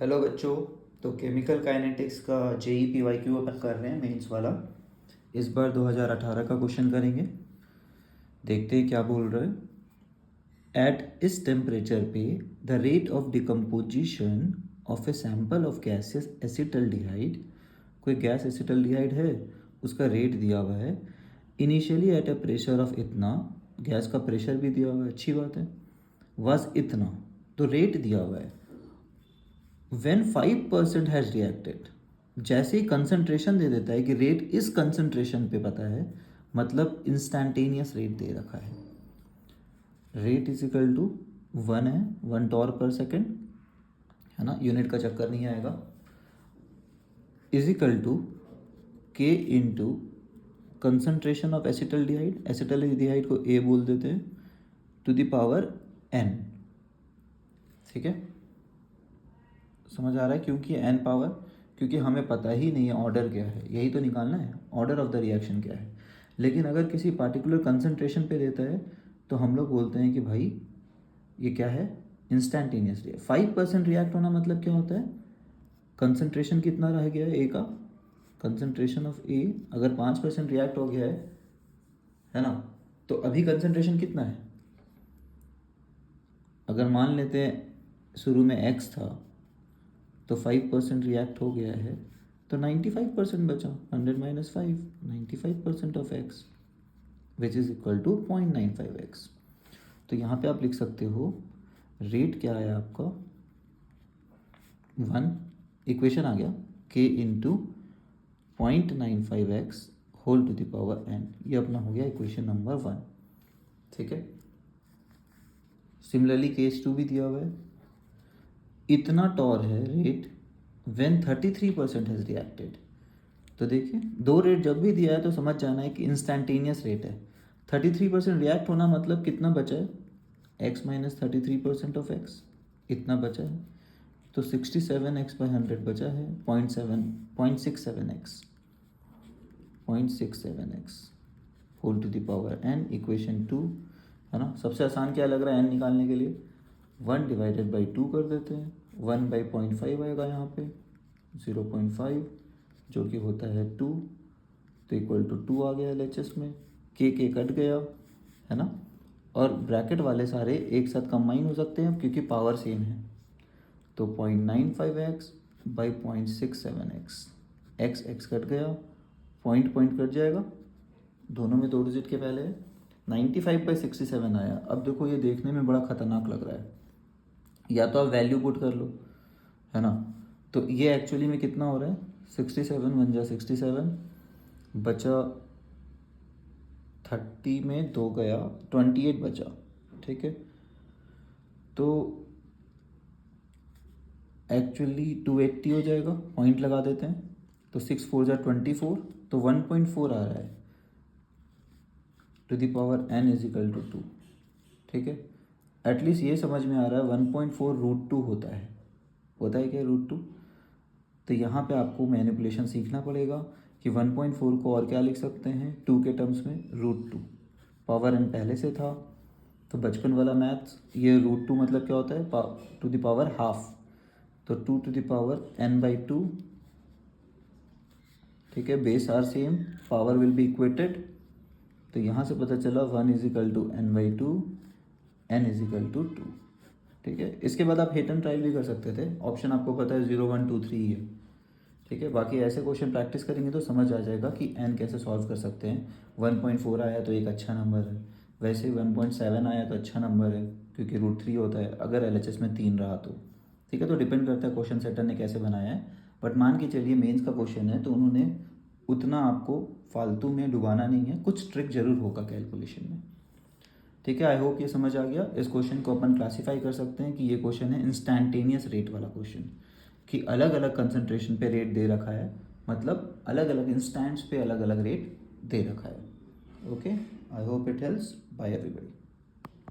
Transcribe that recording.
Hello बच्चों। तो chemical kinetics का जेई पीवाईक्यू अपन कर रहे हैं मेंस वाला। इस बार 2018 का क्वेश्चन करेंगे। देखते हैं क्या बोल रहा है। एट इस टेम्परेचर पे the rate of decomposition of a sample of gases acetaldehyde, कोई गैस एसिटल्डिहाइड है, उसका रेट दिया हुआ है। Initially at A pressure of इतना, गैस का प्रेशर भी दिया हुआ है, अच्छी बात है। वाज इतना, तो रेट दिया हुआ है। when 5% हैज़ रिएक्टेड, जैसे ही कंसंट्रेशन दे देता है कि रेट इस कंसंट्रेशन पे पता है, मतलब इंस्टैंटेनियस रेट दे रखा है। रेट इज इक्वल टू 1 है, 1 टॉर पर सेकेंड है ना, यूनिट का चक्कर नहीं आएगा। इज इक्वल टू के into concentration of acetaldehyde, acetaldehyde को ए बोल देते हैं, टू द पावर एन। ठीक है, समझ आ रहा है? क्योंकि एन पावर, क्योंकि हमें पता ही नहीं है ऑर्डर क्या है, यही तो निकालना है, ऑर्डर ऑफ द रिएक्शन क्या है। लेकिन अगर किसी पार्टिकुलर कंसंट्रेशन पे देता है तो हम लोग बोलते हैं कि भाई ये क्या है, इंस्टैंटेनियस रिएक्ट। 5% रिएक्ट होना मतलब क्या होता है, कंसंट्रेशन कितना रह गया है ए का, कंसंट्रेशन ऑफ ए अगर 5% रिएक्ट हो गया है ना, तो अभी कंसंट्रेशन कितना है। अगर मान लेते हैं शुरू में एक्स था तो 5% रिएक्ट हो गया है, तो 95% बचा। 100 minus 5, 95% of X which is equal to 0.95x। तो यहाँ पे आप लिख सकते हो रेट क्या है आपका 1, इक्वेशन आ गया k into 0.95x whole to the power n, ये अपना हो गया इक्वेशन नंबर 1। ठीक है, सिमिलरली केस 2 भी दिया हुआ है। इतना टॉर है रेट व्हेन 33% हैज़ रिएक्टेड। तो देखिए दो रेट जब भी दिया है तो समझ जाना है कि इंस्टैंटेनियस रेट है। 33% रिएक्ट होना मतलब कितना बचा है, x माइनस 33% ऑफ x, इतना बचा है। तो 67x/100 बचा है 0.67x, 0.67x whole to the power n, equation 2 है ना। सबसे आसान क्या लग रहा है n निकालने के लिए, 1 डिवाइडेड बाई 2 कर देते हैं। 1/0.5 आएगा यहाँ पे, 0.5 जो कि होता है 2, तो इक्वल टू 2 आ गया LHS में। के कट गया है ना, और ब्रैकेट वाले सारे एक साथ कंबाइन हो सकते हैं क्योंकि पावर सेम है। तो 0.95x by 0.67x, x cut गया, पॉइंट कट जाएगा, दोनों में 2 डिजिट के पहले है। 95/67 आया। अब देखो ये देखने में बड़ा खतरनाक लग रहा है, या तो आप वैल्यू पुट कर लो है ना। तो ये एक्चुअली में कितना हो रहा है, 67 बन जा 67, बचा 30 में 2 गया, 28 बचा। ठीक है, तो एक्चुअली 280 हो जाएगा, पॉइंट लगा देते हैं। तो 6 4 जा 24, तो 1.4 आ रहा है to the power n is equal to 2। ठीक है, एटलीस्ट ये समझ में आ रहा है 1.4 रूट 2 होता है क्या रूट 2। तो यहाँ पे आपको मैनिपुलेशन सीखना पड़ेगा कि 1.4 को और क्या लिख सकते हैं 2 के टर्म्स में, रूट 2। पावर n पहले से था, तो बचपन वाला मैथ्स, ये रूट 2 मतलब क्या होता है, टू द पावर हाफ, तो 2 टू द पावर n/2। ठीक है, base are same, power will be equated. तो यहाँ से पता चला 1 is equal to n/2, n is equal to 2। ठीक है, इसके बाद आप हेट एंड ट्रायल भी कर सकते थे, ऑप्शन आपको पता है 0 1 2 3 है। ठीक है, बाकी ऐसे क्वेश्चन प्रैक्टिस करेंगे तो समझ आ जाएगा कि n कैसे सॉल्व कर सकते हैं। 1.4 आया तो एक अच्छा नंबर है, वैसे 1.7 आया तो अच्छा नंबर है क्योंकि रूट 3 होता है अगर LHS में 3 रहा तो। ठीक है, तो डिपेंड करता है क्वेश्चन सेटर ने कैसे बनाया है। बट मान के चलिए मेंस का क्वेश्चन है तो उन्होंने उतना आपको फालतू में डुबाना नहीं है, कुछ ट्रिक जरूर होगा कैलकुलेशन में। ठीक है, आई होप ये समझ आ गया। इस क्वेश्चन को अपन क्लासीफाई कर सकते हैं कि ये क्वेश्चन है इंस्टैंटेनियस रेट वाला क्वेश्चन, कि अलग अलग कंसंट्रेशन पे रेट दे रखा है, मतलब अलग अलग इंस्टेंट्स पे अलग अलग रेट दे रखा है। Okay, I hope it helps. Bye everybody.